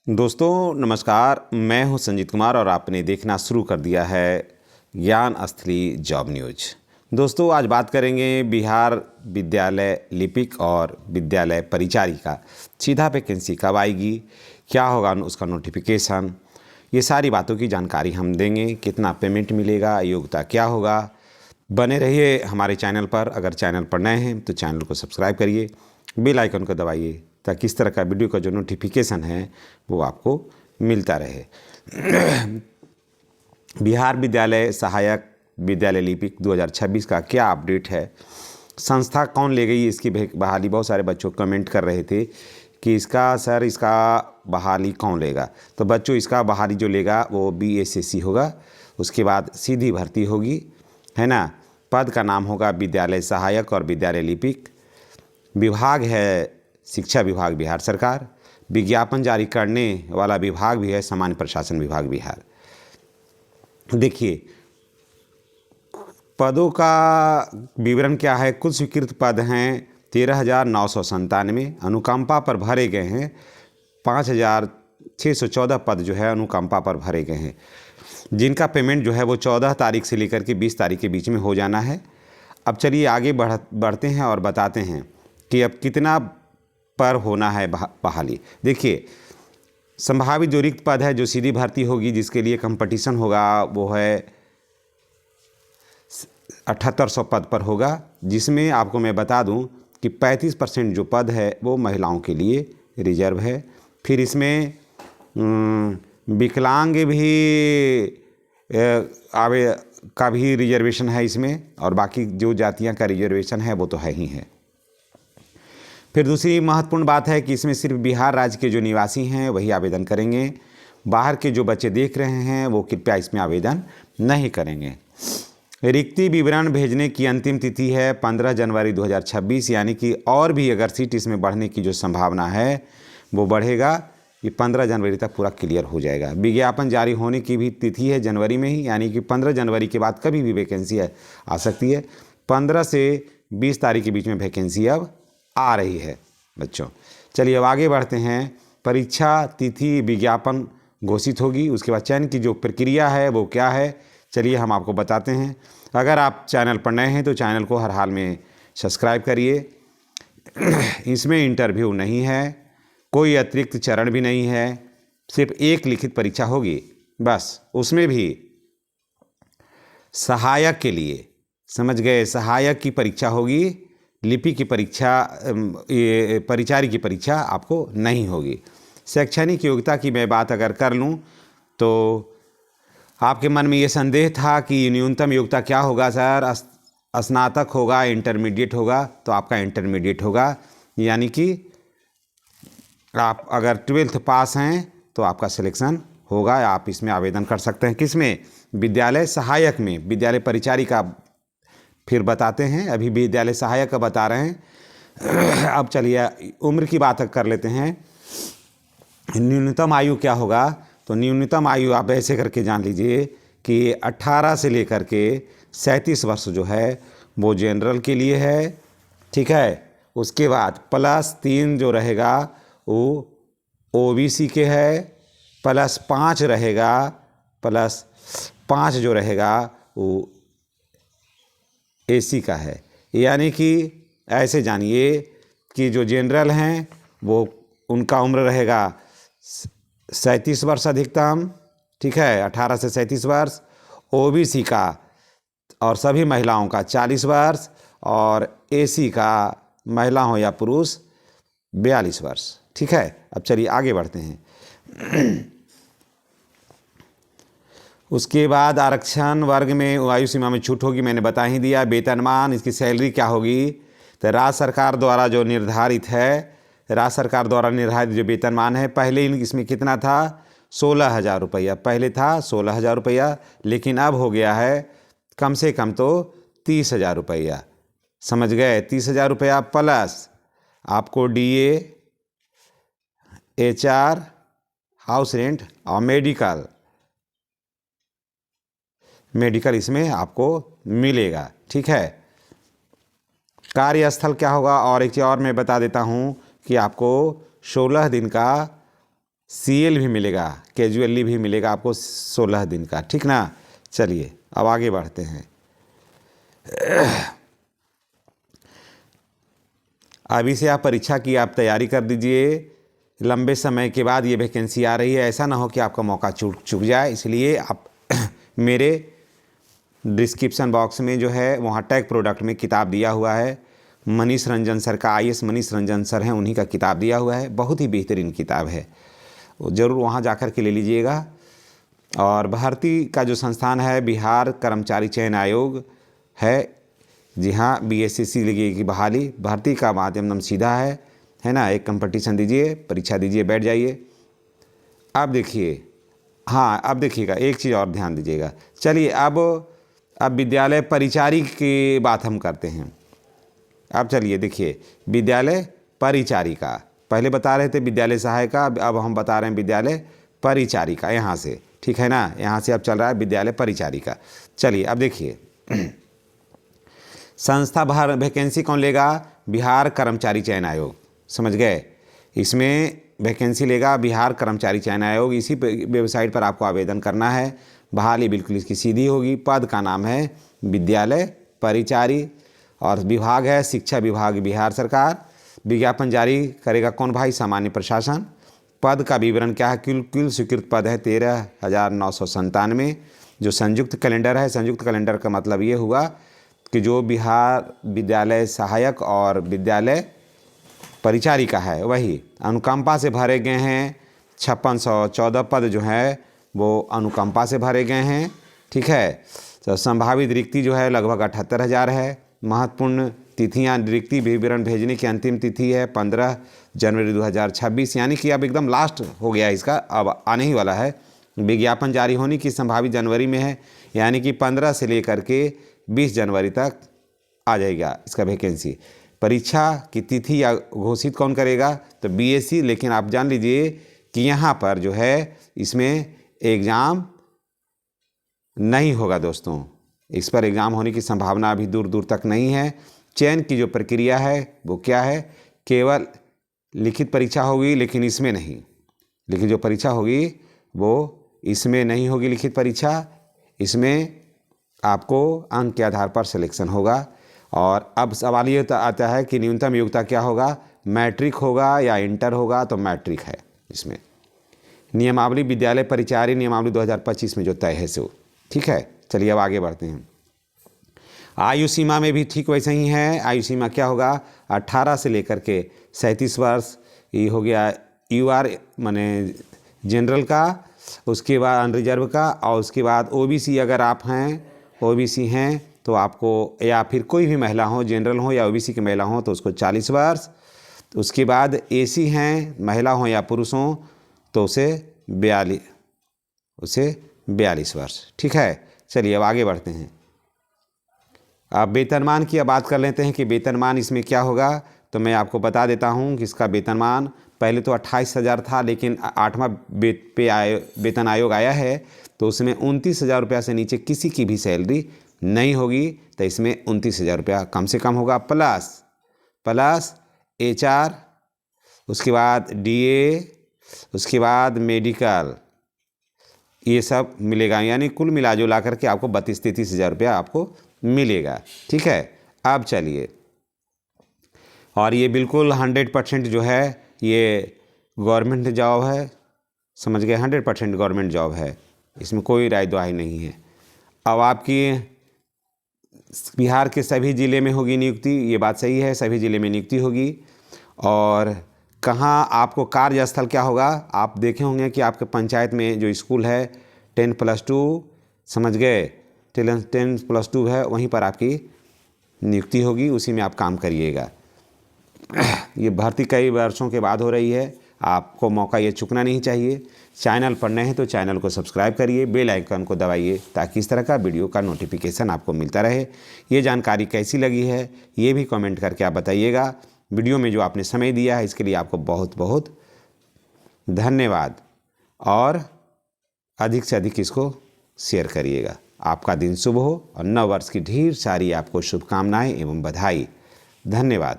दोस्तों नमस्कार, मैं हूं संजीत कुमार और आपने देखना शुरू कर दिया है ज्ञान स्थली जॉब न्यूज। दोस्तों आज बात करेंगे बिहार विद्यालय लिपिक और विद्यालय परिचारी का सीधा वैकेंसी कब आएगी, क्या होगा उसका नोटिफिकेशन, ये सारी बातों की जानकारी हम देंगे। कितना पेमेंट मिलेगा, योग्यता क्या होगा। बने रहिए हमारे चैनल पर। अगर चैनल पर नए हैं तो चैनल को सब्सक्राइब करिए, बेल आइकन को दबाइए ताकि इस तरह का वीडियो का जो नोटिफिकेशन है वो आपको मिलता रहे। बिहार विद्यालय सहायक विद्यालय लिपिक 2026 का क्या अपडेट है, संस्था कौन ले गई इसकी बहाली। बहुत सारे बच्चों कमेंट कर रहे थे कि इसका बहाली कौन लेगा। तो बच्चों इसका बहाली जो लेगा वो BSSC होगा, उसके बाद सीधी भर्ती होगी, है ना। पद का नाम होगा विद्यालय सहायक और विद्यालय लिपिक। विभाग है शिक्षा विभाग बिहार सरकार। विज्ञापन जारी करने वाला विभाग भी है सामान्य प्रशासन विभाग बिहार। देखिए पदों का विवरण क्या है। कुल स्वीकृत पद हैं 13,997। अनुकंपा पर भरे गए हैं 5,614 पद जो है अनुकंपा पर भरे गए हैं, जिनका पेमेंट जो है वो 14 तारीख से लेकर के 20 तारीख के बीच में हो जाना है। अब चलिए आगे बढ़ते हैं और बताते हैं कि अब कितना पर होना है बहाली। देखिए संभावित जो रिक्त पद है जो सीधी भर्ती होगी, जिसके लिए कंपटीशन होगा, वो है 7800 पद पर होगा, जिसमें आपको मैं बता दूं कि 35% जो पद है वो महिलाओं के लिए रिजर्व है। फिर इसमें विकलांग भी का भी रिजर्वेशन है इसमें, और बाकी जो जातियां का रिजर्वेशन है वो तो है ही है। फिर दूसरी महत्वपूर्ण बात है कि इसमें सिर्फ बिहार राज्य के जो निवासी हैं वही आवेदन करेंगे। बाहर के जो बच्चे देख रहे हैं वो कृपया इसमें आवेदन नहीं करेंगे। रिक्ति विवरण भेजने की अंतिम तिथि है 15 जनवरी 2026, यानी कि और भी अगर सीट इसमें बढ़ने की जो संभावना है वो बढ़ेगा। ये 15 जनवरी तक पूरा क्लियर हो जाएगा। विज्ञापन जारी होने की भी तिथि है जनवरी में ही, यानी कि 15 जनवरी के बाद कभी भी वैकेंसी आ सकती है। 15 से 20 तारीख के बीच में वैकेंसी अब आ रही है बच्चों। चलिए अब आगे बढ़ते हैं। परीक्षा तिथि विज्ञापन घोषित होगी, उसके बाद चयन की जो प्रक्रिया है वो क्या है, चलिए हम आपको बताते हैं। अगर आप चैनल पर नए हैं तो चैनल को हर हाल में सब्सक्राइब करिए। इसमें इंटरव्यू नहीं है, कोई अतिरिक्त चरण भी नहीं है, सिर्फ एक लिखित परीक्षा होगी बस। उसमें भी सहायक के लिए, समझ गए, सहायक की परीक्षा होगी, लिपि की परीक्षा, परिचारी की परीक्षा आपको नहीं होगी। शैक्षणिक योग्यता की मैं बात अगर कर लूँ तो आपके मन में ये संदेह था कि न्यूनतम योग्यता क्या होगा सर, स्नातक होगा, इंटरमीडिएट होगा। तो आपका इंटरमीडिएट होगा, यानी कि आप अगर 12th पास हैं तो आपका सिलेक्शन होगा। आप इसमें आवेदन कर सकते हैं। किसमें? विद्यालय सहायक में। विद्यालय परिचारी का फिर बताते हैं, अभी विद्यालय सहायक का बता रहे हैं। अब चलिए उम्र की बात कर लेते हैं। न्यूनतम आयु क्या होगा, तो न्यूनतम आयु आप ऐसे करके जान लीजिए कि 18 से लेकर के 37 वर्ष जो है वो जनरल के लिए है, ठीक है। उसके बाद +3 जो रहेगा वो OBC के है, +5 रहेगा, +5 जो रहेगा वो AC का है। यानी कि ऐसे जानिए कि जो जनरल हैं वो उनका उम्र रहेगा 37 वर्ष अधिकतम, ठीक है, 18 से 37 वर्ष। OBC का और सभी महिलाओं का 40 वर्ष, और AC का महिला हो या पुरुष 42 वर्ष, ठीक है। अब चलिए आगे बढ़ते हैं। उसके बाद आरक्षण वर्ग में आयु सीमा में छूट होगी, मैंने बता ही दिया। वेतनमान, इसकी सैलरी क्या होगी, तो राज्य सरकार द्वारा जो निर्धारित है, राज्य सरकार द्वारा निर्धारित जो वेतनमान है, पहले इसमें कितना था, 16,000 रुपया। पहले था 16,000 रुपया, लेकिन अब हो गया है कम से कम तो 30,000 रुपया, समझ गए। 30,000 रुपया प्लस आपको DA, HR, हाउस रेंट और मेडिकल इसमें आपको मिलेगा, ठीक है। कार्यस्थल क्या होगा, और एक चीज़ और मैं बता देता हूँ कि आपको 16 दिन का CL भी मिलेगा, कैजुअली भी मिलेगा आपको 16 दिन का, ठीक ना। चलिए अब आगे बढ़ते हैं। अभी से आप परीक्षा की आप तैयारी कर दीजिए, लंबे समय के बाद ये वैकेंसी आ रही है, ऐसा ना हो कि आपका मौका चूक जाए। इसलिए आप मेरे डिस्क्रिप्शन बॉक्स में जो है वहाँ टैग प्रोडक्ट में किताब दिया हुआ है, मनीष रंजन सर का, IAS मनीष रंजन सर हैं, उन्हीं का किताब दिया हुआ है, बहुत ही बेहतरीन किताब है, ज़रूर वहाँ जाकर के ले लीजिएगा। और भर्ती का जो संस्थान है बिहार कर्मचारी चयन आयोग है, जी हाँ, BSSC की बहाली भर्ती का माध्यम एकदम सीधा है ना। एक कंपटीशन दीजिए, परीक्षा दीजिए, बैठ जाइए। अब देखिए, हाँ अब देखिएगा, एक चीज़ और ध्यान दीजिएगा। चलिए अब विद्यालय परिचारी की बात हम करते हैं। अब चलिए देखिए, विद्यालय परिचारिका, पहले बता रहे थे विद्यालय सहायिका, अब हम बता रहे हैं विद्यालय परिचारिका, यहाँ से, ठीक है ना, यहाँ से अब चल रहा है विद्यालय परिचारिका। चलिए अब देखिए, संस्था भर वैकेंसी कौन लेगा? बिहार कर्मचारी चयन आयोग, समझ गए। इसमें वैकेंसी लेगा बिहार कर्मचारी चयन आयोग। इसी वेबसाइट पर आपको आवेदन करना है। बहाली बिल्कुल इसकी सीधी होगी। पद का नाम है विद्यालय परिचारी और विभाग है शिक्षा विभाग, बिहार सरकार। विज्ञापन जारी करेगा कौन भाई? सामान्य प्रशासन। पद का विवरण क्या है? कुल स्वीकृत पद है 13,997। जो संयुक्त कैलेंडर है, संयुक्त कैलेंडर का मतलब ये हुआ कि जो बिहार विद्यालय सहायक और विद्यालय परिचारिका है वही अनुकंपा से भरे गए हैं। 5614 पद जो है वो अनुकंपा से भरे गए हैं, ठीक है। तो संभावित रिक्ति जो है लगभग 78,000 है। महत्वपूर्ण तिथियां, रिक्ति विवरण भेजने की अंतिम तिथि है 15 जनवरी 2026, यानी कि अब एकदम लास्ट हो गया इसका, अब आने ही वाला है। विज्ञापन जारी होने की संभावित जनवरी में है, यानी कि 15 से लेकर के 20 जनवरी तक आ जाएगा इसका वैकेंसी। परीक्षा की तिथि या घोषित कौन करेगा? तो BSc, लेकिन आप जान लीजिए कि यहाँ पर जो है इसमें एग्ज़ाम नहीं होगा दोस्तों। इस पर एग्ज़ाम होने की संभावना अभी दूर दूर तक नहीं है। चयन की जो प्रक्रिया है वो क्या है? केवल लिखित परीक्षा होगी, लेकिन इसमें नहीं। लेकिन जो परीक्षा होगी वो इसमें नहीं होगी लिखित परीक्षा, इसमें आपको अंक के आधार पर सिलेक्शन होगा। और अब सवाल ये आता है कि न्यूनतम योग्यता क्या होगा? मैट्रिक होगा या इंटर होगा? तो मैट्रिक है इसमें। नियमावली विद्यालय परिचारी नियमावली 2025 में जो तय है सो, ठीक है। चलिए अब आगे बढ़ते हैं। आयु सीमा में भी ठीक वैसे ही है। आयु सीमा क्या होगा? 18 से लेकर के 37 वर्ष, ये हो गया UR माने जनरल का, उसके बाद अनरिजर्व का, और उसके बाद OBC अगर आप हैं, OBC हैं तो आपको, या फिर कोई भी महिला हो, जनरल हो या OBC की महिला हो तो उसको 40 वर्ष। उसके बाद AC हैं, महिला हो या पुरुष हो तो उसे 42 वर्ष, ठीक है। चलिए अब आगे बढ़ते हैं। अब वेतनमान की अब बात कर लेते हैं कि वेतनमान इसमें क्या होगा। तो मैं आपको बता देता हूँ कि इसका वेतनमान पहले तो 28,000 था, लेकिन 8वां वेतन आयोग आया है तो उसमें 29,000 रुपया से नीचे किसी की भी सैलरी नहीं होगी। तो इसमें 29,000 रुपया कम से कम होगा, प्लस HR, उसके बाद DA, उसके बाद मेडिकल, ये सब मिलेगा। यानी कुल मिला जुला करके आपको 32-33,000 रुपया आपको मिलेगा, ठीक है। अब चलिए, और ये बिल्कुल 100% जो है ये गवर्नमेंट जॉब है, समझ गए, 100% गवर्नमेंट जॉब है, इसमें कोई राय दुहाई नहीं है। अब आपकी बिहार के सभी ज़िले में होगी नियुक्ति, ये बात सही है, सभी ज़िले में नियुक्ति होगी। और कहाँ आपको कार्यस्थल क्या होगा? आप देखे होंगे कि आपके पंचायत में जो स्कूल है 10+2, समझ गए, 10+2 है, वहीं पर आपकी नियुक्ति होगी, उसी में आप काम करिएगा। ये भर्ती कई वर्षों के बाद हो रही है, आपको मौका ये चूकना नहीं चाहिए। चैनल पर नए हैं तो चैनल को सब्सक्राइब करिए, बेल आइकन को दबाइए ताकि इस तरह का वीडियो का नोटिफिकेशन आपको मिलता रहे। ये जानकारी कैसी लगी है ये भी कमेंट करके आप बताइएगा। वीडियो में जो आपने समय दिया है इसके लिए आपको बहुत बहुत धन्यवाद, और अधिक से अधिक इसको शेयर करिएगा। आपका दिन शुभ हो और नव वर्ष की ढेर सारी आपको शुभकामनाएं एवं बधाई। धन्यवाद।